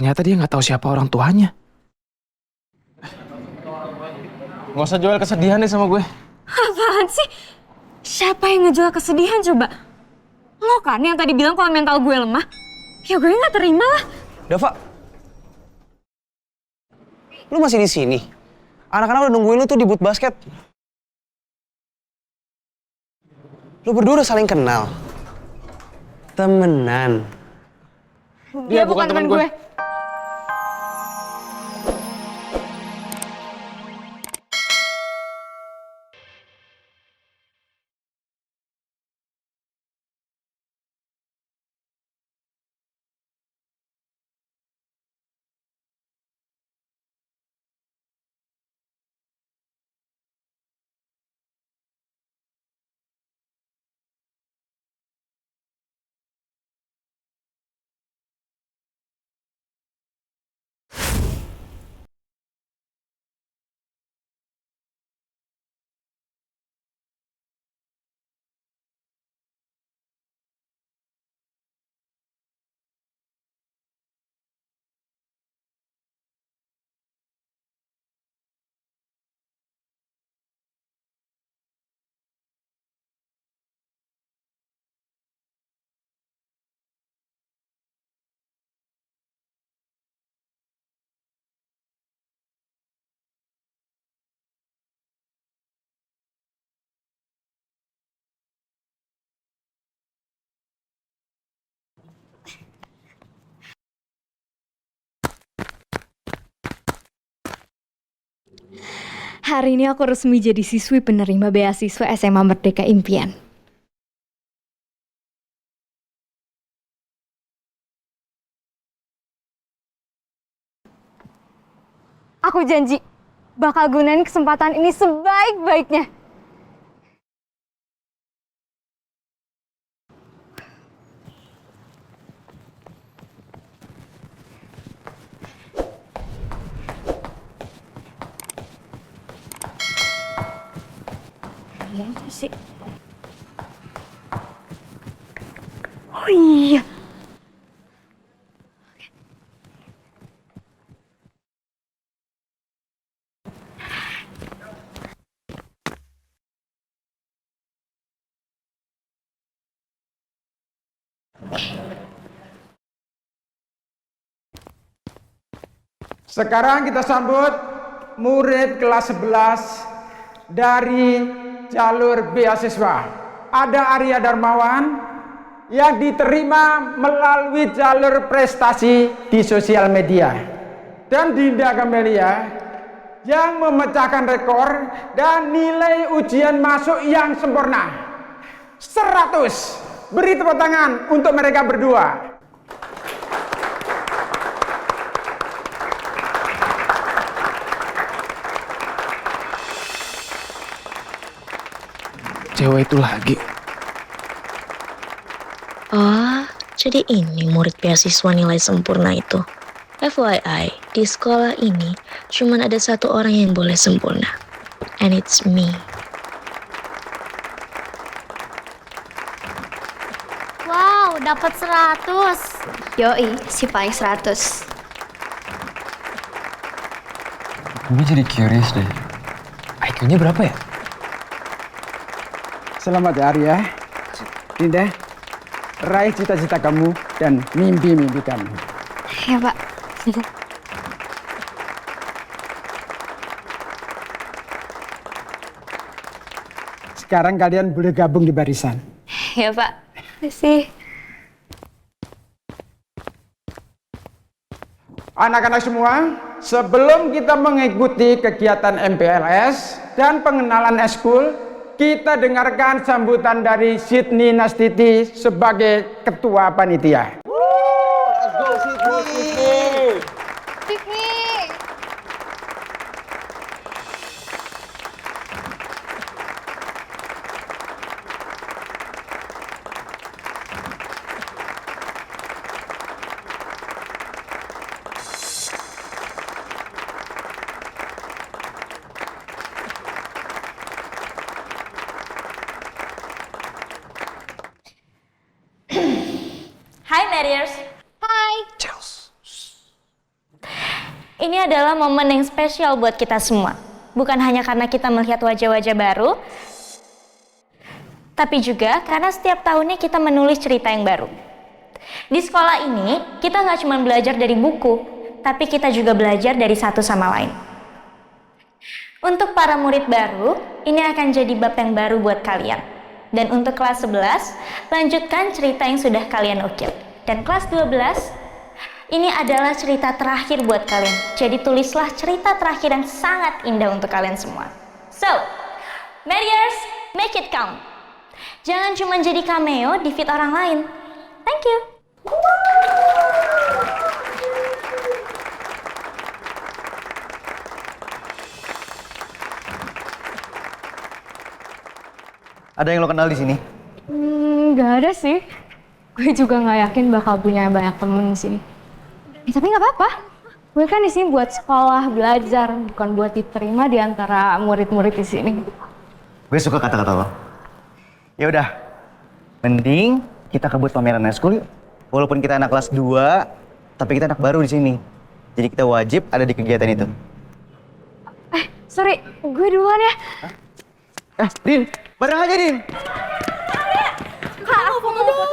Ternyata dia nggak tahu siapa orang tuanya. Nggak usah jual kesedihan deh sama gue. Apaan sih? Siapa yang ngejual kesedihan coba? Lo kan yang tadi bilang kalau mental gue lemah? Ya gue nggak terima lah. Dava, lu masih di sini? Anak-anak udah nungguin lu tuh di booth basket. Lu berdua udah saling kenal. Temenan. Dia bukan teman gue. Hari ini aku resmi jadi siswi penerima beasiswa SMA Merdeka Impian. Aku janji bakal gunain kesempatan ini sebaik-baiknya. Iya sih. Oh iya. Sekarang kita sambut murid kelas 11 dari jalur beasiswa. Ada Arya Darmawan yang diterima melalui jalur prestasi di sosial media. Dan Dinda Camelia yang memecahkan rekor dan nilai ujian masuk yang sempurna. 100. Beri tepuk tangan untuk mereka berdua. Cewek itu lagi. Oh, jadi ini murid beasiswa nilai sempurna itu. FYI, di sekolah ini cuma ada satu orang yang boleh sempurna. And it's me. Wow, dapat 100. Yoi, si paling 100. Gue jadi curious deh. IQ-nya berapa ya? Selamat ya Arya. Dinda, raih cita-cita kamu dan mimpi-mimpi kamu. Ya Pak. Sekarang kalian boleh gabung di barisan. Ya Pak. Terima Anak-anak semua, sebelum kita mengikuti kegiatan MPLS dan pengenalan eskul, kita dengarkan sambutan dari Sydney Nastiti sebagai ketua panitia. Let's go Sydney. Hi Mariers. Hai. Ini adalah momen yang spesial buat kita semua. Bukan hanya karena kita melihat wajah-wajah baru, tapi juga karena setiap tahunnya kita menulis cerita yang baru. Di sekolah ini, kita nggak cuma belajar dari buku, tapi kita juga belajar dari satu sama lain. Untuk para murid baru, ini akan jadi bab yang baru buat kalian. Dan untuk kelas 11, lanjutkan cerita yang sudah kalian ukir. Dan kelas 12, ini adalah cerita terakhir buat kalian. Jadi tulislah cerita terakhir yang sangat indah untuk kalian semua. So, Mariers, make it count. Jangan cuma jadi cameo di feed orang lain. Thank you. Ada yang lo kenal di sini? Nggak ada sih. Gue juga nggak yakin bakal punya banyak temen di sini. Tapi nggak apa-apa. Gue kan di sini buat sekolah, belajar, bukan buat diterima di antara murid-murid di sini. Gue suka kata-kata lo. Ya udah, mending kita kebut pameran eskul yuk. Walaupun kita anak kelas 2, tapi kita anak baru di sini. Jadi kita wajib ada di kegiatan itu. Sorry, gue duluan ya. Din, bareng aja Din.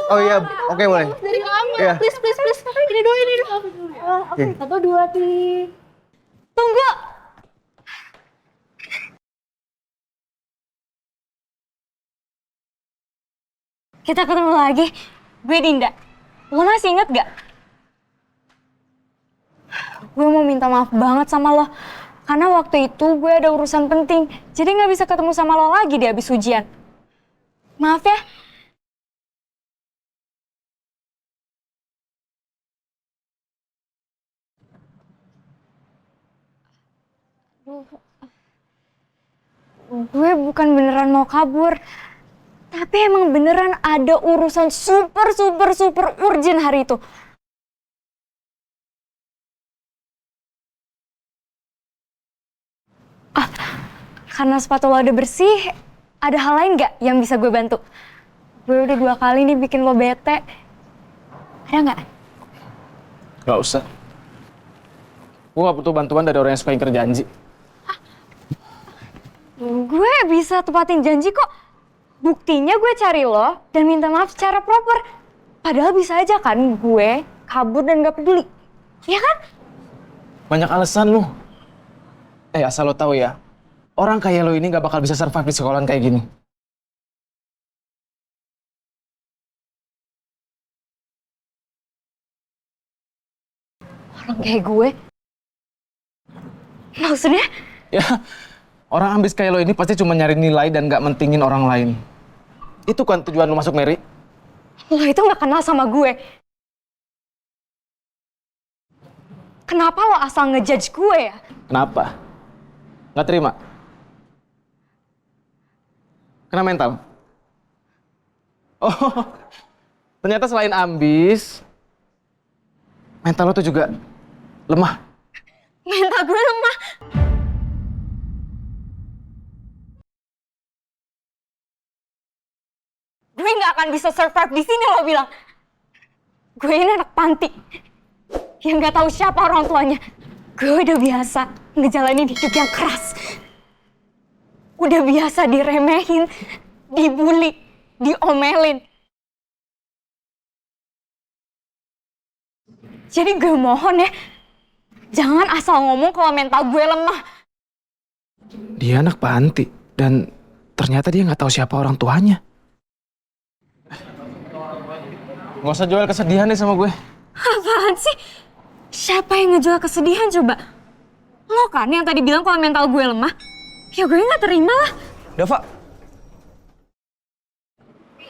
Oh iya, oke boleh. Dari kamu, Iya. please. Ini doang. Oke. 1, 2, 3. Tunggu! Kita ketemu lagi. Gue Dinda. Lo masih inget gak? Gue mau minta maaf banget sama lo. Karena waktu itu gue ada urusan penting. Jadi gak bisa ketemu sama lo lagi di habis ujian. Maaf ya. Gue bukan beneran mau kabur. Tapi emang beneran ada urusan super urgent hari itu. Karena sepatu lo udah bersih, ada hal lain gak yang bisa gue bantu? Gue udah 2 kali nih bikin lo bete. Ada gak? Gak usah. Gue gak butuh bantuan dari orang yang suka ingkar janji. Gue bisa tepatin janji kok. Buktinya gue cari lo dan minta maaf secara proper. Padahal bisa aja kan gue kabur dan gak peduli. Iya kan? Banyak alasan lu. Asal lo tahu ya, orang kayak lo ini gak bakal bisa survive di sekolahan kayak gini. Orang kayak gue? Maksudnya? Ya, orang ambis kayak lo ini pasti cuma nyari nilai dan gak mentingin orang lain. Itu kan tujuan lo masuk Mary? Lo itu gak kenal sama gue. Kenapa lo asal ngejudge gue ya? Kenapa? Gak terima? Kena mental? Oh, ternyata selain ambis, mental lo tuh juga lemah. Mental gue lemah. Gue nggak akan bisa survive di sini lo bilang. Gue ini anak panti yang nggak tahu siapa orang tuanya. Gue udah biasa ngejalanin hidup yang keras. Udah biasa diremehin, dibully, diomelin. Jadi gue mohon ya, jangan asal ngomong kalau mental gue lemah. Dia anak panti dan ternyata dia nggak tahu siapa orang tuanya. Nggak usah jual kesedihan deh sama gue. Apaan sih? Siapa yang ngejual kesedihan coba? Lo kan yang tadi bilang kalau mental gue lemah? Ya gue nggak terima lah. Dava,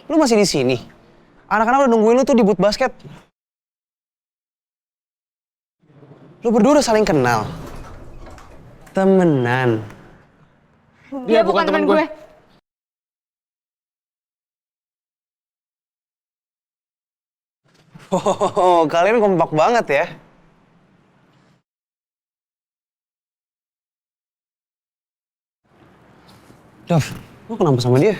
lu masih di sini? Anak-anak udah nungguin lu tuh di booth basket. Lu berdua udah saling kenal. Temenan. Dia bukan teman gue. Oh, kalian kompak banget ya. Dav, lu kenapa sama dia?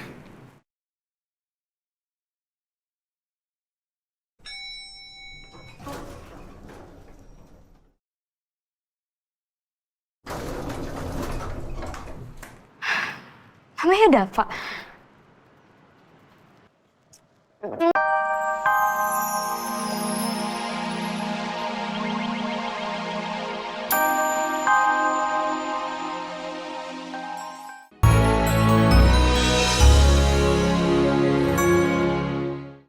Namanya Dava.